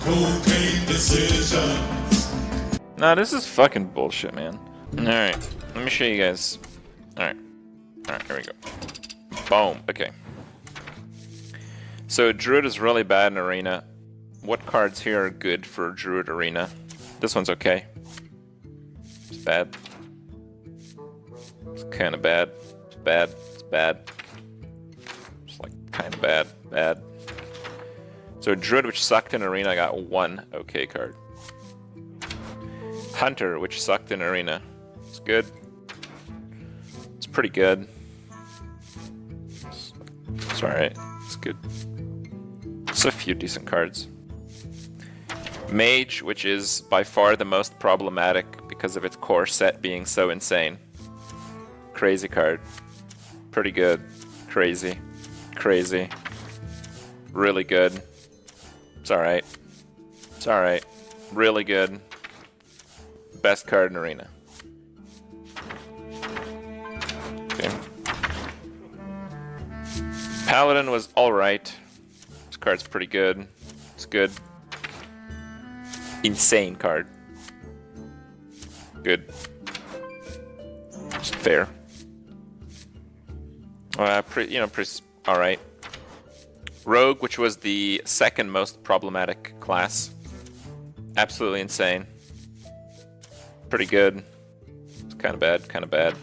Cocaine decisions. Nah, this is fucking bullshit, man. Alright, let me show you guys. Alright, here we go. Boom, okay. So Druid is really bad in Arena. What cards here are good for Druid Arena? This one's okay. It's bad. It's kind of bad. It's bad. It's bad. It's like kind of bad. Bad. So Druid, which sucked in Arena, got one okay card. Hunter, which sucked in Arena. It's good. It's pretty good. It's alright. It's good. It's a few decent cards. Mage, which is by far the most problematic because of its core set being so insane. Crazy card. Pretty good. Crazy. Crazy. Really good. It's alright. It's alright. Really good. Best card in Arena. Okay. Paladin was alright. This card's pretty good. It's good. Insane card. Good. Just fair. Pretty alright. Rogue, which was the second most problematic class. Absolutely insane. Pretty good. It's kind of bad, kind of bad.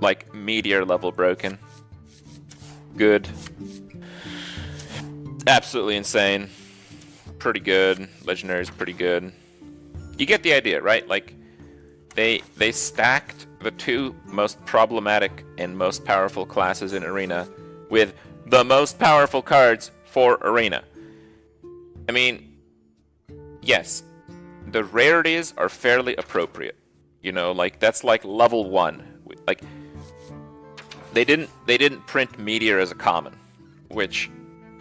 Like, meteor level broken. Good. Absolutely insane. Pretty good. Legendary's pretty good. You get the idea, right? Like, they stacked the two most problematic and most powerful classes in Arena with the most powerful cards for Arena. I mean, yes, the rarities are fairly appropriate. You know, like, that's like level 1. Like, they didn't print Meteor as a common, which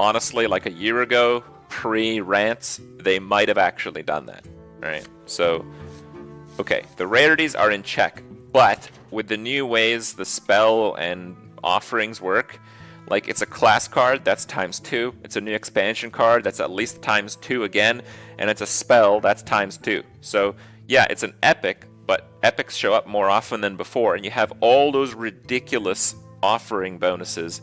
honestly, like a year ago, pre-rants, they might have actually done that, right? So, okay, the rarities are in check, but with the new ways the spell and offerings work, like, it's a class card, that's ×2, it's a new expansion card, that's at least ×2 again, and it's a spell, that's ×2. So, yeah, it's an epic, but epics show up more often than before, and you have all those ridiculous offering bonuses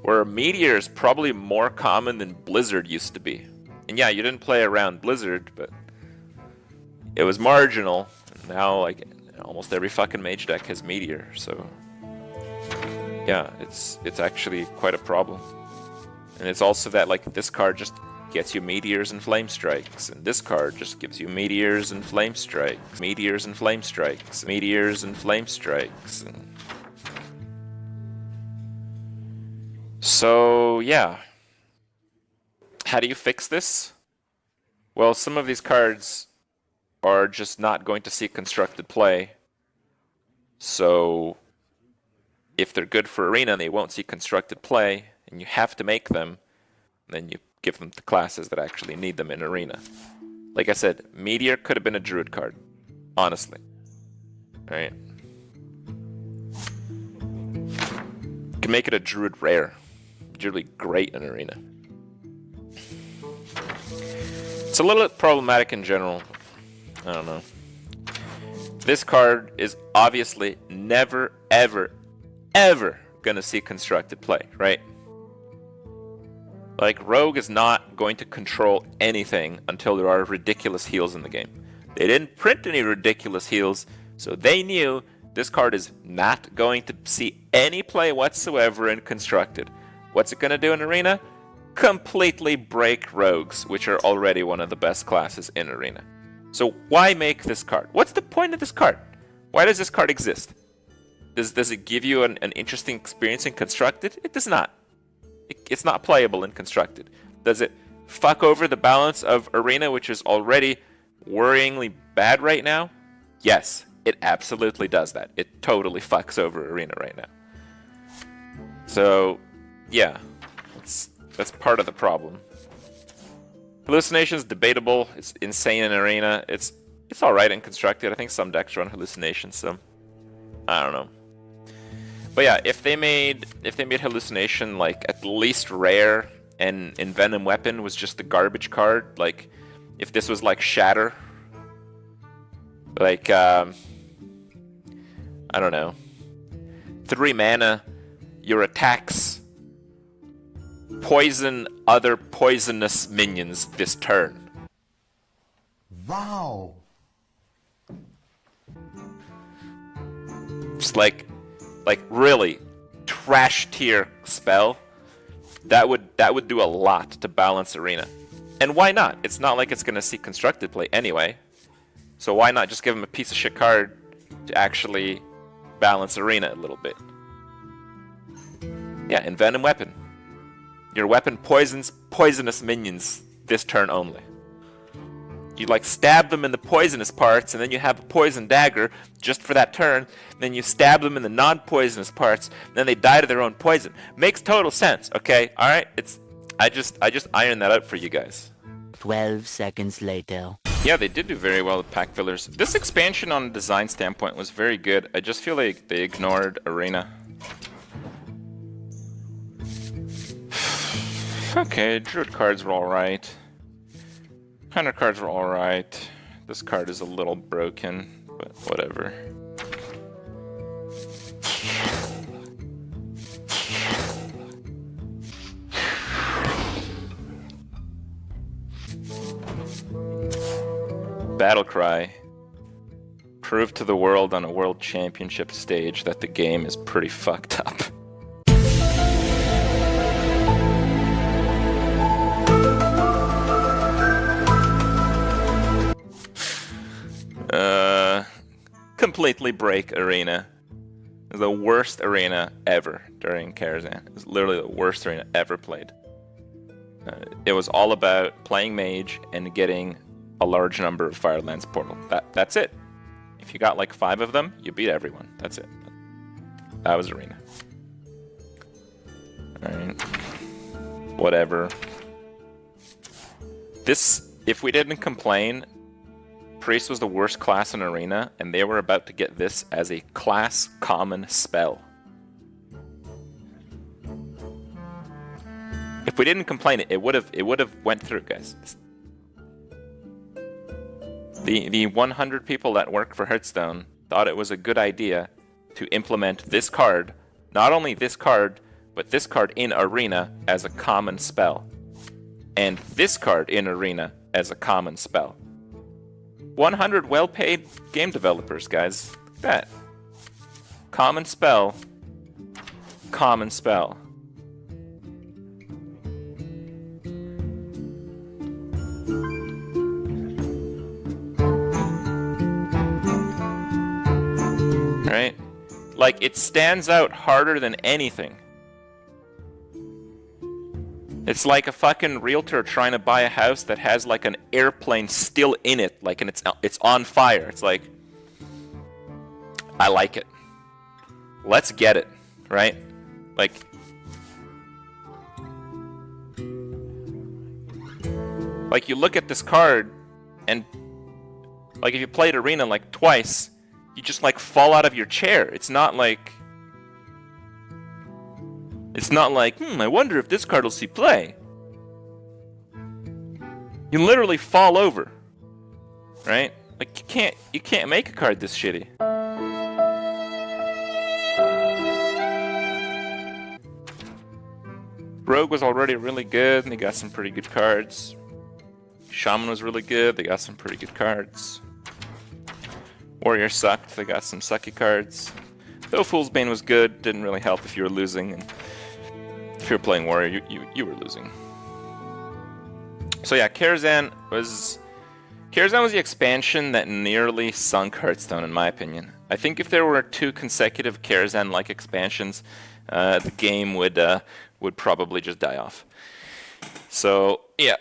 where Meteor is probably more common than Blizzard used to be. And yeah, you didn't play around Blizzard, but it was marginal. And now, like, almost every fucking mage deck has Meteor, so yeah, it's actually quite a problem. And it's also that, like, this card just gets you Meteors and Flame Strikes, and this card just gives you Meteors and Flame Strikes, Meteors and Flame Strikes, Meteors and Flame Strikes. And so, yeah. How do you fix this? Well, some of these cards are just not going to see constructed play. So, if they're good for Arena, they won't see constructed play, and you have to make them, then you give them to classes that actually need them in Arena. Like I said, Meteor could have been a Druid card. Honestly. Right? You can make it a Druid rare. It's really great in Arena. It's a little bit problematic in general. I don't know. This card is obviously never, ever, ever gonna see constructed play, right? Like, Rogue is not going to control anything until there are ridiculous heals in the game. They didn't print any ridiculous heals, so they knew this card is not going to see any play whatsoever in Constructed. What's it going to do in Arena? Completely break Rogues, which are already one of the best classes in Arena. So why make this card? What's the point of this card? Why does this card exist? Does it give you an interesting experience in Constructed? It does not. It's not playable in Constructed. Does it fuck over the balance of Arena, which is already worryingly bad right now? Yes, it absolutely does that. It totally fucks over Arena right now. So, yeah, that's part of the problem. Hallucination's debatable. It's insane in Arena. It's alright in Constructed. I think some decks run Hallucination, so I don't know. But yeah, if they made Hallucination like at least rare and Envenom Weapon was just the garbage card. Like, if this was like Shatter, like, I don't know, 3 mana, your attacks poison other poisonous minions this turn. Wow. Just like really trash tier spell. That would do a lot to balance Arena. And why not? It's not like it's gonna see constructed play anyway. So why not just give him a piece of shit card to actually balance Arena a little bit? Yeah, Envenom Weapon. Your weapon poisons poisonous minions this turn only. You like stab them in the poisonous parts, and then you have a poison dagger just for that turn. Then you stab them in the non-poisonous parts, and then they die to their own poison. Makes total sense, okay? All right, I just ironed that out for you guys. 12 seconds later. Yeah, they did do very well with pack fillers. This expansion on a design standpoint was very good. I just feel like they ignored Arena. Okay, Druid cards were alright. Hunter cards were alright. This card is a little broken, but whatever. Battlecry. Prove to the world on a world championship stage that the game is pretty fucked up. Completely break Arena. The worst Arena ever during Karazhan. It's literally the worst Arena ever played. It was all about playing Mage and getting a large number of Firelands Portal. That's it. If you got like 5 of them, you beat everyone. That's it. That was Arena. Alright. Whatever. This, if we didn't complain, Priest was the worst class in Arena, and they were about to get this as a class common spell. If we didn't complain, it would have went through, guys. The 100 people that work for Hearthstone thought it was a good idea to implement this card, not only this card, but this card in Arena as a common spell, and this card in Arena as a common spell. 100 well-paid game developers, guys. Look at that. Common spell. Common spell. Right? Like, it stands out harder than anything. It's like a fucking realtor trying to buy a house that has like an airplane still in it, like, and it's on fire. It's like, I like it. Let's get it, right? Like, you look at this card, and like if you played Arena like twice, you just like fall out of your chair. It's not like, I wonder if this card will see play. You literally fall over, right? Like, you can't make a card this shitty. Rogue was already really good, and they got some pretty good cards. Shaman was really good, they got some pretty good cards. Warrior sucked, they got some sucky cards. Though Fool's Bane was good, didn't really help if you were losing, and if you were playing Warrior, you were losing. So yeah, Karazhan was the expansion that nearly sunk Hearthstone, in my opinion. I think if there were 2 consecutive Karazhan-like expansions, the game would probably just die off. So yeah,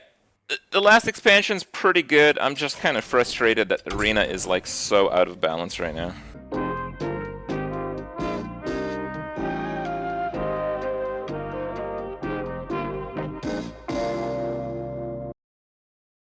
the last expansion's pretty good. I'm just kind of frustrated that Arena is like so out of balance right now.